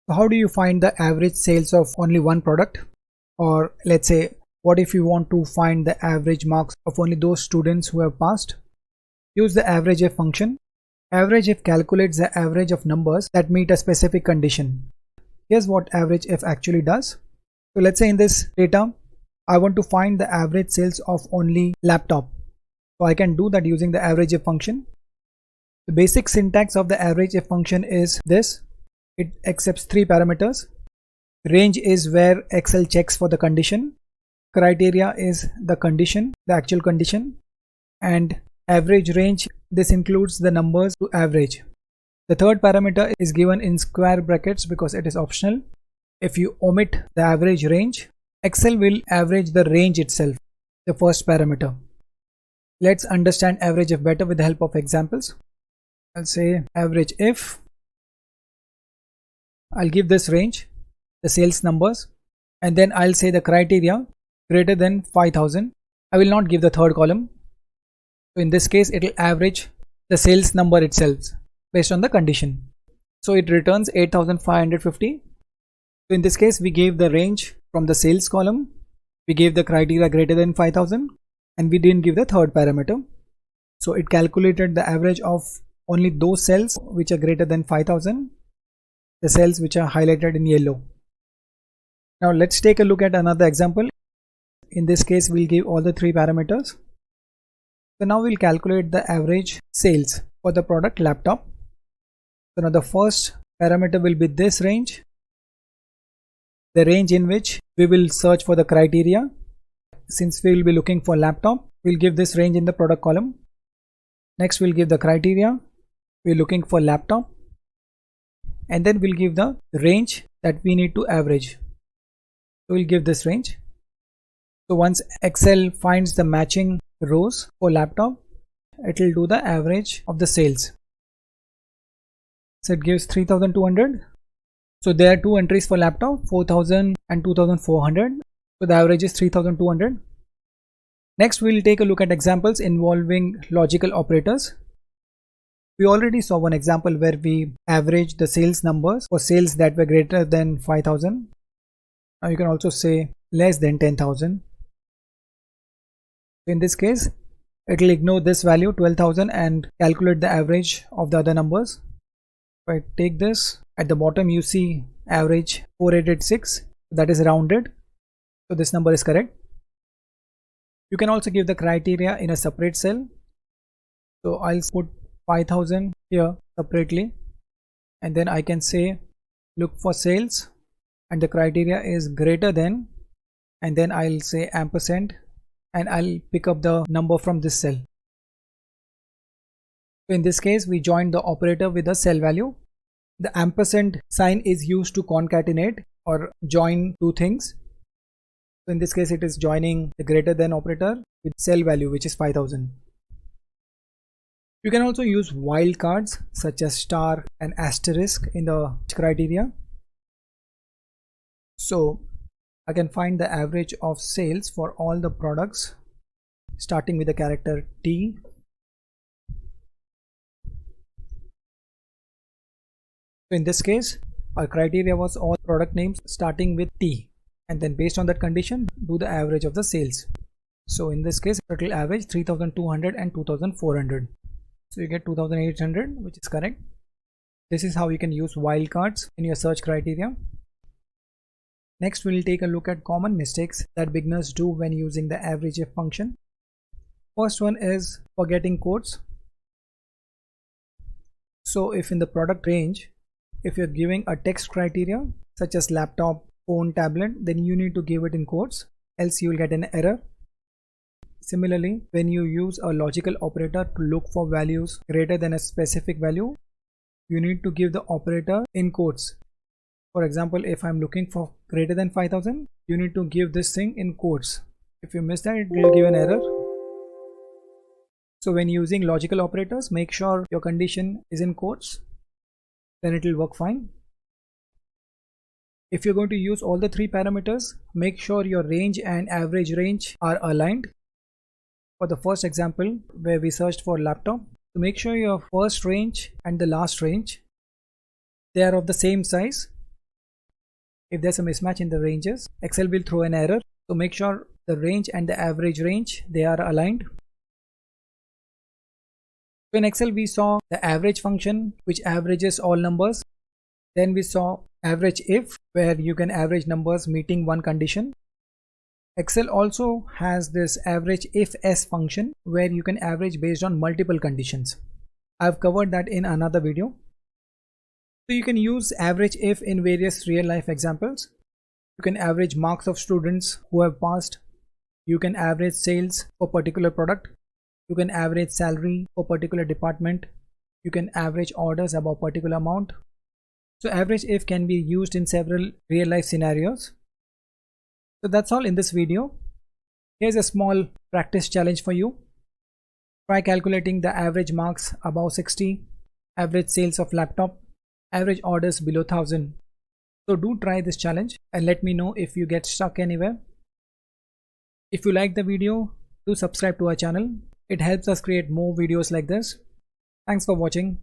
So how do you find the average sales of only one product? Or let's say, what if you want to find the average marks of only those students who have passed? Use the AVERAGEIF function. AVERAGEIF calculates the average of numbers that meet a specific condition. Here's what AVERAGEIF actually does. So let's say in this data, I want to find the average sales of only laptop. So I can do that using the AVERAGEIF function. The basic syntax of the AVERAGEIF function is this. It accepts three parameters. Range is where Excel checks for the condition. Criteria is the condition, the actual condition. And average range, this includes the numbers to average. The third parameter is given in square brackets because it is optional. If you omit the average range, Excel will average the range itself, the first parameter. Let's understand AVERAGEIF better with the help of examples. I'll say AVERAGEIF. I'll give this range, the sales numbers, and then I'll say the criteria greater than 5000. I will not give the third column. So in this case, it will average the sales number itself based on the condition. So it returns 8550. So in this case, we gave the range from the sales column, we gave the criteria greater than 5000, and we didn't give the third parameter. So it calculated the average of only those cells which are greater than 5000, the cells which are highlighted in yellow. Now let's take a look at another example. In this case, we'll give all the three parameters. So now we'll calculate the average sales for the product laptop. So now the first parameter will be this range, the range in which we will search for the criteria. Since we will be looking for laptop, we'll give this range in the product column. Next, we'll give the criteria. We're looking for laptop. And then we'll give the range that we need to average. So we'll give this range. So once Excel finds the matching rows for laptop, it will do the average of the sales. So it gives 3200. So there are two entries for laptop, 4000 and 2400. So the average is 3200. Next, we'll take a look at examples involving logical operators. We already saw one example where we averaged the sales numbers for sales that were greater than 5000. Now you can also say less than 10,000. In this case, it will ignore this value 12,000 and calculate the average of the other numbers. If I take this, at the bottom you see average 4886, that is rounded. So this number is correct. You can also give the criteria in a separate cell. So I'll put 5000 here separately, and then I can say look for sales and the criteria is greater than, and then I'll say ampersand, and I'll pick up the number from this cell. So in this case, we join the operator with the cell value. The ampersand sign is used to concatenate or join two things. So in this case, it is joining the greater than operator with cell value, which is 5000. You can also use wildcards such as star and asterisk in the criteria. So I can find the average of sales for all the products starting with the character T. So in this case, our criteria was all product names starting with T, and then based on that condition, do the average of the sales. So in this case, total average 3200 and 2400. So you get 2800, which is correct. This is how you can use wildcards in your search criteria. Next, we'll take a look at common mistakes that beginners do when using the AVERAGEIF function. First one is forgetting quotes. So if in the product range, if you're giving a text criteria such as laptop, phone, tablet, then you need to give it in quotes, else you will get an error. Similarly, when you use a logical operator to look for values greater than a specific value, you need to give the operator in quotes. For example, if I'm looking for greater than 5000, you need to give this thing in quotes. If you miss that, it will give an error. So when using logical operators, make sure your condition is in quotes, then it will work fine. If you're going to use all the three parameters, make sure your range and average range are aligned. For the first example where we searched for laptop, to make sure your first range and the last range, they are of the same size. if there's a mismatch in the ranges, Excel will throw an error. So make sure the range and the average range, they are aligned. So in Excel we saw the average function which averages all numbers. Then we saw AVERAGEIF, where you can average numbers meeting one condition. Excel also has this AVERAGEIFs function where you can average based on multiple conditions. I've covered that in another video. So you can use AVERAGEIF in various real life examples. You can average marks of students who have passed. You can average sales for particular product. You can average salary for particular department. You can average orders above particular amount. So AVERAGEIF can be used in several real life scenarios. So that's all in this video. Here's a small practice challenge for you. Try calculating the average marks above 60, average sales of laptop, average orders below 1000. So do try this challenge and let me know if you get stuck anywhere. If you like the video, do subscribe to our channel. It helps us create more videos like this. Thanks for watching.